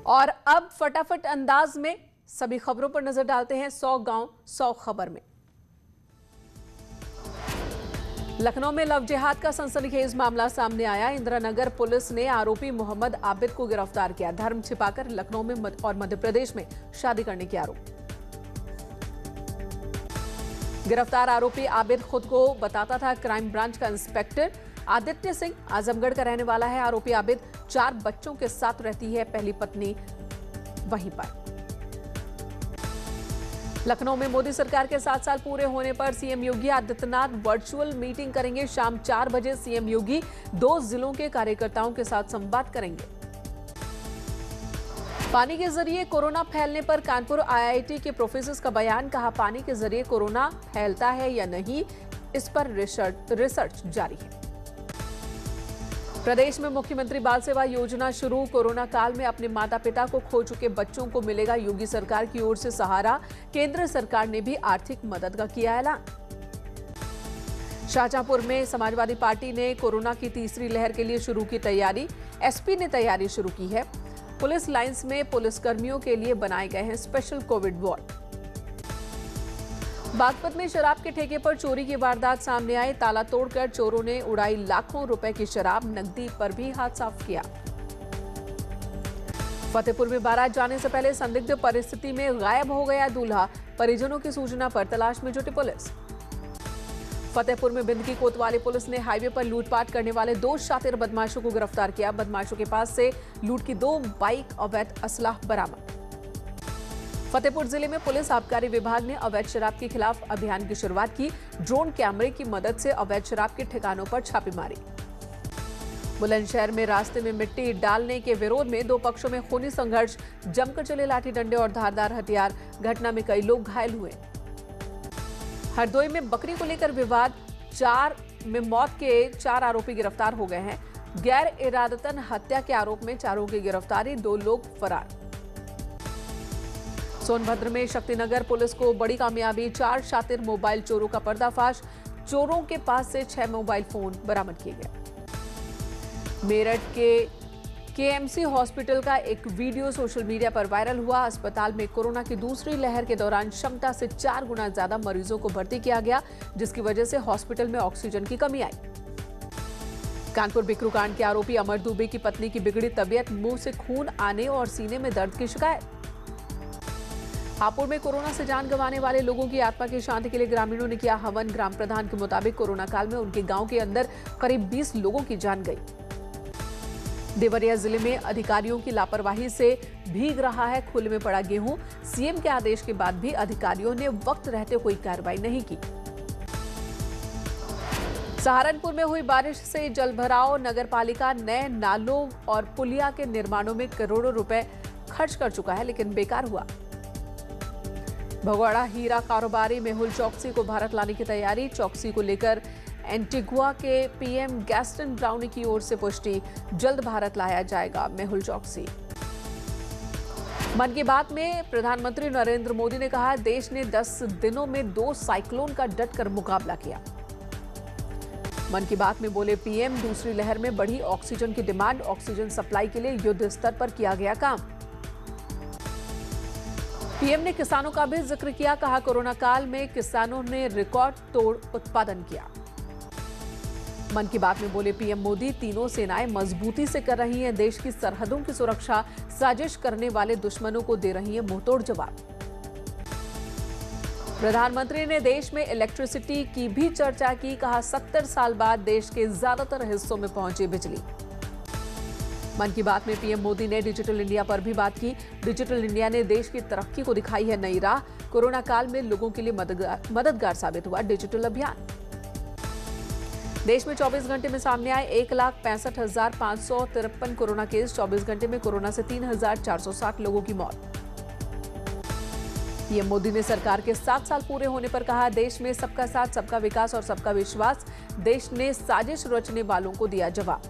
और अब फटाफट अंदाज में सभी खबरों पर नजर डालते हैं 100 गांव 100 खबर में। लखनऊ में लव जिहाद का सनसनीखेज मामला सामने आया। इंदिरानगर पुलिस ने आरोपी मोहम्मद आबिद को गिरफ्तार किया। धर्म छिपाकर लखनऊ में और मध्य प्रदेश में शादी करने के आरोप। गिरफ्तार आरोपी आबिद खुद को बताता था क्राइम ब्रांच का इंस्पेक्टर। आदित्य सिंह आजमगढ़ का रहने वाला है। आरोपी आबिद 4 बच्चों के साथ रहती है, पहली पत्नी वहीं पर। लखनऊ में मोदी सरकार के 7 साल पूरे होने पर CM Yogi Adityanath virtual meeting करेंगे। शाम 4 बजे सीएम योगी 2 जिलों के कार्यकर्ताओं के साथ संवाद करेंगे। पानी के जरिए कोरोना फैलने पर कानपुर आईआईटी के प्रोफेसर का बयान। कहा, पानी के जरिए कोरोना फैलता है या नहीं, इस पर रिसर्च जारी है। प्रदेश में मुख्यमंत्री बाल सेवा योजना शुरू। कोरोना काल में अपने माता पिता को खो चुके बच्चों को मिलेगा योगी सरकार की ओर से सहारा। केंद्र सरकार ने भी आर्थिक मदद का किया ऐलान। शाहजहांपुर में समाजवादी पार्टी ने कोरोना की तीसरी लहर के लिए शुरू की तैयारी। एसपी ने तैयारी शुरू की है। पुलिस लाइंस में पुलिसकर्मियों के लिए बनाए गए हैं स्पेशल कोविड वार्ड। बागपत में शराब के ठेके पर चोरी की वारदात सामने आई। ताला तोड़कर चोरों ने उड़ाई लाखों रुपए की शराब, नकदी पर भी हाथ साफ किया। फतेहपुर में बारात जाने से पहले संदिग्ध परिस्थिति में गायब हो गया दूल्हा। परिजनों की सूचना पर तलाश में जुटी पुलिस। फतेहपुर में बिंदकी कोतवाली पुलिस ने हाईवे पर लूटपाट करने वाले 2 शातिर बदमाशों को गिरफ्तार किया। बदमाशों के पास से लूट की 2 बाइक, अवैध असलाह बरामद। फतेहपुर जिले में पुलिस आबकारी विभाग ने अवैध शराब के खिलाफ अभियान की शुरुआत की। ड्रोन कैमरे की मदद से अवैध शराब के ठिकानों पर छापेमारी। बुलंदशहर में रास्ते में मिट्टी डालने के विरोध में 2 पक्षों में खूनी संघर्ष। जमकर चले लाठी डंडे और धारदार हथियार। घटना में कई लोग घायल हुए। हरदोई में बकरी को लेकर विवाद। 4 में मौत के 4 आरोपी गिरफ्तार हो गए हैं। गैर इरादतन हत्या के आरोप में 4 की गिरफ्तारी, 2 लोग फरार। सोनभद्र में शक्तिनगर पुलिस को बड़ी कामयाबी। 4 शातिर मोबाइल चोरों का पर्दाफाश। चोरों के पास से 6 मोबाइल फोन बरामद किए गए। मेरठ के केएमसी हॉस्पिटल का एक वीडियो सोशल मीडिया पर वायरल हुआ। अस्पताल में कोरोना की दूसरी लहर के दौरान क्षमता से 4 गुना ज्यादा मरीजों को भर्ती किया गया, जिसकी वजह से हॉस्पिटल में ऑक्सीजन की कमी आई। कानपुर बिकरू कांड के आरोपी अमर दुबे की पत्नी की बिगड़ी तबीयत, मुंह से खून आने और सीने में दर्द की शिकायत। हापुड़ में कोरोना से जान गंवाने वाले लोगों की आत्मा की शांति के लिए ग्रामीणों ने किया हवन। ग्राम प्रधान के मुताबिक कोरोना काल में उनके गांव के अंदर करीब 20 लोगों की जान गई। देवरिया जिले में अधिकारियों की लापरवाही से भीग रहा है खुले में पड़ा गेहूं। सीएम के आदेश के बाद भी अधिकारियों ने वक्त रहते कोई कार्रवाई नहीं की। सहारनपुर में हुई बारिश से जलभराव। नगरपालिका नए नालों और पुलिया के निर्माणों में करोड़ों रुपए खर्च कर चुका है, लेकिन बेकार हुआ। भगोड़ा हीरा कारोबारी मेहुल चौकसी को भारत लाने की तैयारी। चौकसी को लेकर एंटीगुआ के पीएम गैस्टन ब्राउनी की ओर से पुष्टि। जल्द भारत लाया जाएगा मेहुल चौकसी। मन की बात में प्रधानमंत्री नरेंद्र मोदी ने कहा, देश ने 10 दिनों में 2 साइक्लोन का डटकर मुकाबला किया। मन की बात में बोले पीएम, दूसरी लहर में बढ़ी ऑक्सीजन की डिमांड। ऑक्सीजन सप्लाई के लिए युद्ध स्तर पर किया गया काम। पीएम ने किसानों का भी जिक्र किया। कहा, कोरोना काल में किसानों ने रिकॉर्ड तोड़ उत्पादन किया। मन की बात में बोले पीएम मोदी, तीनों सेनाएं मजबूती से कर रही हैं देश की सरहदों की सुरक्षा। साजिश करने वाले दुश्मनों को दे रही है मुंहतोड़ जवाब। प्रधानमंत्री ने देश में इलेक्ट्रिसिटी की भी चर्चा की। कहा, 70 साल बाद देश के ज्यादातर हिस्सों में पहुंची बिजली। मन की बात में पीएम मोदी ने डिजिटल इंडिया पर भी बात की। डिजिटल इंडिया ने देश की तरक्की को दिखाई है नई राह। कोरोना काल में लोगों के लिए मददगार साबित हुआ डिजिटल अभियान। देश में 24 घंटे में सामने आए 1,65,553 कोरोना केस। 24 घंटे में कोरोना से 3,460 लोगों की मौत। पीएम मोदी ने सरकार के 7 साल पूरे होने पर कहा, देश में सबका साथ, सबका विकास और सबका विश्वास। देश ने साजिश रचने वालों को दिया जवाब।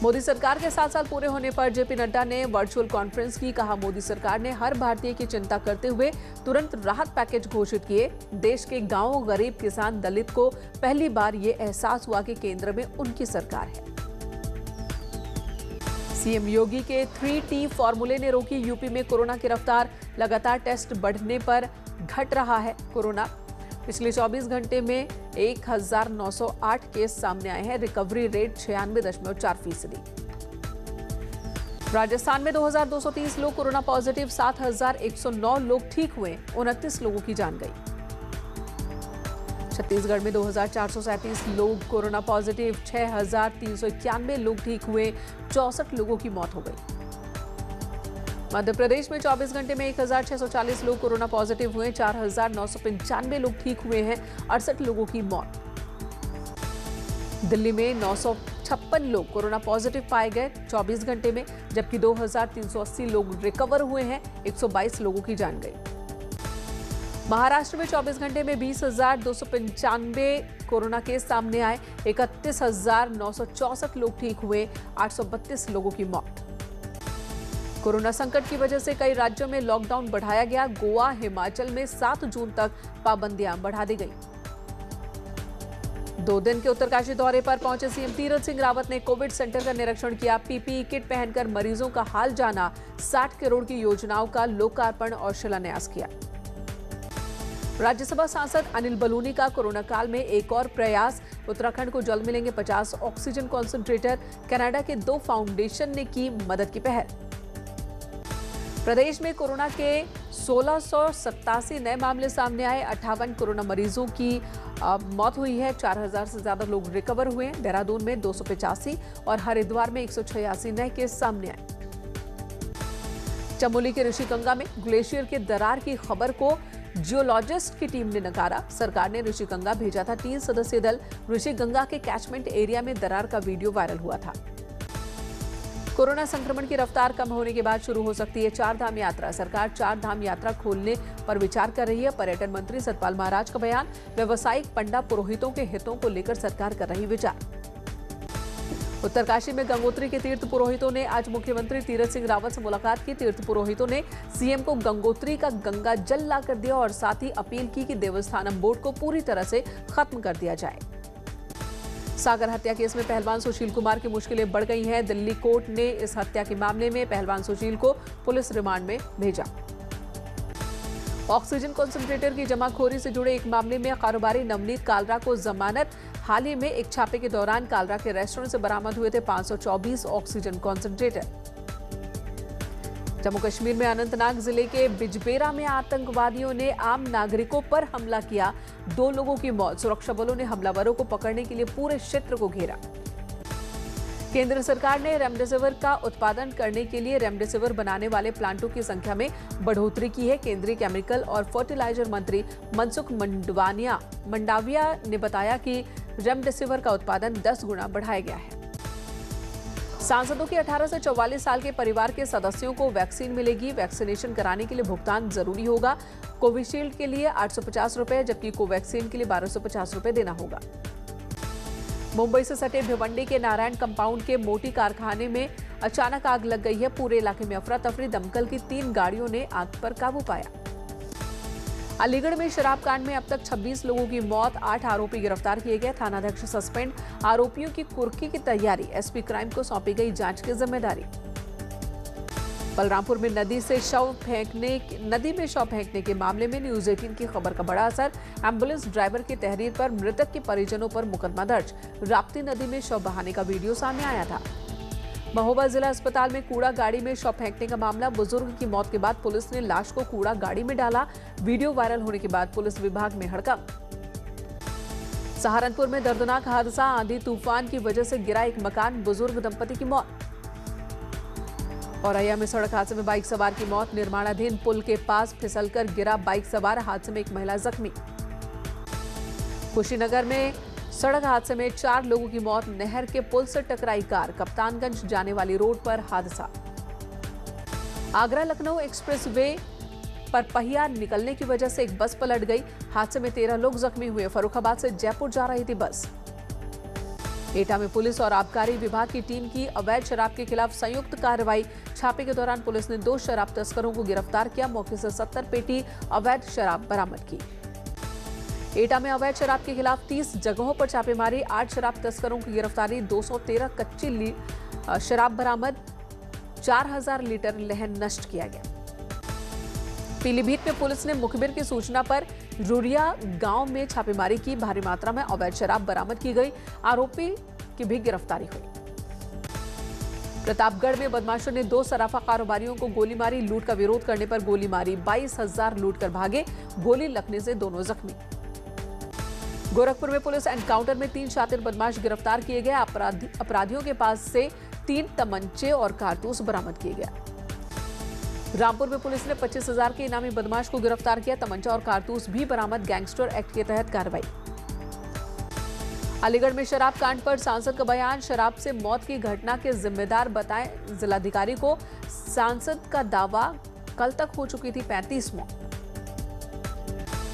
मोदी सरकार के 7 साल पूरे होने पर जेपी नड्डा ने वर्चुअल कॉन्फ्रेंस की। कहा, मोदी सरकार ने हर भारतीय की चिंता करते हुए तुरंत राहत पैकेज घोषित किए। देश के गांव, गरीब, किसान, दलित को पहली बार ये एहसास हुआ कि केंद्र में उनकी सरकार है। सीएम योगी के 3T फॉर्मूले ने रोकी यूपी में कोरोना की रफ्तार। लगातार टेस्ट बढ़ने पर घट रहा है कोरोना। पिछले 24 घंटे में 1908 केस सामने आए हैं। Recovery rate 96.4%। राजस्थान में 2230 लोग कोरोना पॉजिटिव, 7109 लोग ठीक हुए, 29 लोगों की जान गई। छत्तीसगढ़ में 2437 लोग कोरोना पॉजिटिव, 6391 लोग ठीक हुए, 64 लोगों की मौत हो गई। मध्य प्रदेश में 24 घंटे में 1640 लोग कोरोना पॉजिटिव हुए, 4995 लोग ठीक हुए हैं, 68 लोगों की मौत। दिल्ली में 956 लोग कोरोना पॉजिटिव पाए गए 24 घंटे में, जबकि 2380 लोग रिकवर हुए हैं, 122 लोगों की जान गई। महाराष्ट्र में 24 घंटे में 20,295 कोरोना केस सामने आए, 31,964 लोग ठीक हुए, 832 लोगों की मौत। कोरोना संकट की वजह से कई राज्यों में लॉकडाउन बढ़ाया गया। गोवा, हिमाचल में 7 जून तक पाबंदियां बढ़ा दी गई। 2 दिन के उत्तरकाशी दौरे पर पहुंचे सीएम तीरथ सिंह रावत ने कोविड सेंटर का निरीक्षण किया। पीपीई किट पहनकर मरीजों का हाल जाना। 60 करोड़ की योजनाओं का लोकार्पण और शिलान्यास किया। राज्यसभा सांसद अनिल बलूनी का कोरोना काल में एक और प्रयास। उत्तराखंड को जल्द मिलेंगे 50 ऑक्सीजन कॉन्सेंट्रेटर। कनाडा के 2 फाउंडेशन ने की मदद की पहल। प्रदेश में कोरोना के 1687 नए मामले सामने आए। 58 कोरोना मरीजों की मौत हुई है। 4000 से ज्यादा लोग रिकवर हुए। देहरादून में 285 और हरिद्वार में 186 नए केस सामने आए। चमोली के ऋषिगंगा में ग्लेशियर के दरार की खबर को जियोलॉजिस्ट की टीम ने नकारा। सरकार ने ऋषिगंगा भेजा था 3 सदस्यीय दल। ऋषिगंगा के कैचमेंट एरिया में दरार का वीडियो वायरल हुआ था। कोरोना संक्रमण की रफ्तार कम होने के बाद शुरू हो सकती है 4 धाम यात्रा। सरकार 4 धाम यात्रा खोलने पर विचार कर रही है। पर्यटन मंत्री सतपाल महाराज का बयान। व्यवसायिक पंडा पुरोहितों के हितों को लेकर सरकार कर रही विचार। उत्तरकाशी में गंगोत्री के तीर्थ पुरोहितों ने आज मुख्यमंत्री तीरथ सिंह रावत से मुलाकात की। तीर्थ पुरोहितों ने सीएम को गंगोत्री का गंगा जल लाकर दिया और साथ ही अपील की कि देवस्थानम बोर्ड को पूरी तरह से खत्म कर दिया जाए। सागर हत्या केस में पहलवान सुशील कुमार की मुश्किलें बढ़ गई हैं। दिल्ली कोर्ट ने इस हत्या के मामले में पहलवान सुशील को पुलिस रिमांड में भेजा। ऑक्सीजन कॉन्सेंट्रेटर की जमाखोरी से जुड़े एक मामले में कारोबारी नवनीत कालरा को जमानत। हाल ही में एक छापे के दौरान कालरा के रेस्टोरेंट से बरामद हुए थे 524 ऑक्सीजन कॉन्सेंट्रेटर। जम्मू कश्मीर में अनंतनाग जिले के बिजबेरा में आतंकवादियों ने आम नागरिकों पर हमला किया। 2 लोगों की मौत। सुरक्षा बलों ने हमलावरों को पकड़ने के लिए पूरे क्षेत्र को घेरा। केंद्र सरकार ने रेमडेसिविर का उत्पादन करने के लिए रेमडेसिविर बनाने वाले प्लांटों की संख्या में बढ़ोतरी की है। केंद्रीय केमिकल और फर्टिलाइजर मंत्री मनसुख मंडाविया ने बताया कि रेमडेसिविर का उत्पादन 10 गुना बढ़ाया गया है। सांसदों के 18 से 44 साल के परिवार के सदस्यों को वैक्सीन मिलेगी। वैक्सीनेशन कराने के लिए भुगतान जरूरी होगा। कोविशील्ड के लिए 850 रुपए, जबकि कोवैक्सीन के लिए 1250 रुपए देना होगा। मुंबई से सटे भिवंडी के नारायण कंपाउंड के मोटी कारखाने में अचानक आग लग गई है। पूरे इलाके में अफरा तफरी। दमकल की 3 गाड़ियों ने आग पर काबू पाया। अलीगढ़ में शराब कांड में अब तक 26 लोगों की मौत। 8 आरोपी गिरफ्तार किए गए। थानाध्यक्ष सस्पेंड। आरोपियों की कुर्की की तैयारी। एसपी क्राइम को सौंपी गई जांच की जिम्मेदारी। बलरामपुर में नदी में शव फेंकने के मामले में न्यूज 18 की खबर का बड़ा असर। एम्बुलेंस ड्राइवर की तहरीर पर मृतक के परिजनों पर मुकदमा दर्ज। राप्ती नदी में शव बहाने का वीडियो सामने आया था। महोबा जिला अस्पताल में कूड़ा गाड़ी में शव फेंकने का मामला। बुजुर्ग की मौत के बाद पुलिस ने लाश को कूड़ा गाड़ी में डाला। वीडियो वायरल होने के बाद पुलिस विभाग में हड़कंप। सहारनपुर में दर्दनाक हादसा। आंधी तूफान की वजह से गिरा एक मकान। बुजुर्ग दंपति की मौत। औरैया में सड़क हादसे में बाइक सवार की मौत। निर्माणाधीन पुल के पास फिसलकर गिरा बाइक सवार। हादसे में एक महिला जख्मी। कुशीनगर में सड़क हादसे में 4 लोगों की मौत। नहर के पुल से टकराई कार। कप्तानगंज जाने वाली रोड पर हादसा। आगरा लखनऊ एक्सप्रेसवे पर पहिया निकलने की वजह से एक बस पलट गई। हादसे में 13 लोग जख्मी हुए। फर्रुखाबाद से जयपुर जा रही थी बस। एटा में पुलिस और आबकारी विभाग की टीम की अवैध शराब के खिलाफ संयुक्त कार्रवाई। छापे के दौरान पुलिस ने 2 शराब तस्करों को गिरफ्तार किया। मौके से 70 पेटी अवैध शराब बरामद की। एटा में अवैध शराब के खिलाफ 30 जगहों पर छापेमारी। 8 शराब तस्करों की गिरफ्तारी। 213 कच्ची शराब बरामद। 4000 लीटर लहन नष्ट किया गया। पीलीभीत में पुलिस ने मुखबिर की सूचना पर रुरिया गांव में छापेमारी की। भारी मात्रा में अवैध शराब बरामद की गई। आरोपी की भी गिरफ्तारी हुई। प्रतापगढ़ में बदमाशों ने 2 सराफा कारोबारियों को गोली मारी। लूट का विरोध करने पर गोली मारी। 22,000 लूट कर भागे। गोली लगने से दोनों जख्मी। गोरखपुर में पुलिस एनकाउंटर में 3 शातिर बदमाश गिरफ्तार किए गए। अपराधियों के पास से 3 तमंचे और कारतूस बरामद किए गए। रामपुर में पुलिस ने 25,000 के इनामी बदमाश को गिरफ्तार किया। तमंचा और कारतूस भी बरामद। गैंगस्टर एक्ट के तहत कार्रवाई। अलीगढ़ में शराब कांड पर सांसद का बयान। शराब से मौत की घटना के जिम्मेदार बताएं जिलाधिकारी को। सांसद का दावा, कल तक हो चुकी थी 35 मौत।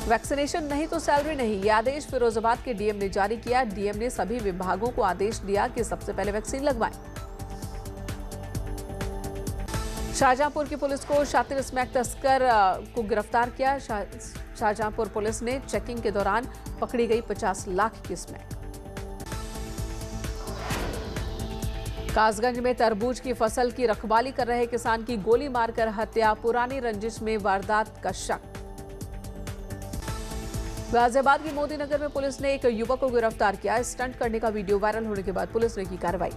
वैक्सीनेशन नहीं तो सैलरी नहीं, यह आदेश फिरोजाबाद के डीएम ने जारी किया। डीएम ने सभी विभागों को आदेश दिया कि सबसे पहले वैक्सीन लगवाएं। शाहजहांपुर की पुलिस को शातिर स्मैक तस्कर को गिरफ्तार किया। शाहजहांपुर पुलिस ने चेकिंग के दौरान पकड़ी गई 50 लाख की स्मैक। कासगंज में तरबूज की फसल की रखवाली कर रहे किसान की गोली मारकर हत्या। पुरानी रंजिश में वारदात का शक। गाजियाबाद की मोदी नगर में पुलिस ने एक युवक को गिरफ्तार किया। स्टंट करने का वीडियो वायरल होने के बाद पुलिस ने की कार्रवाई।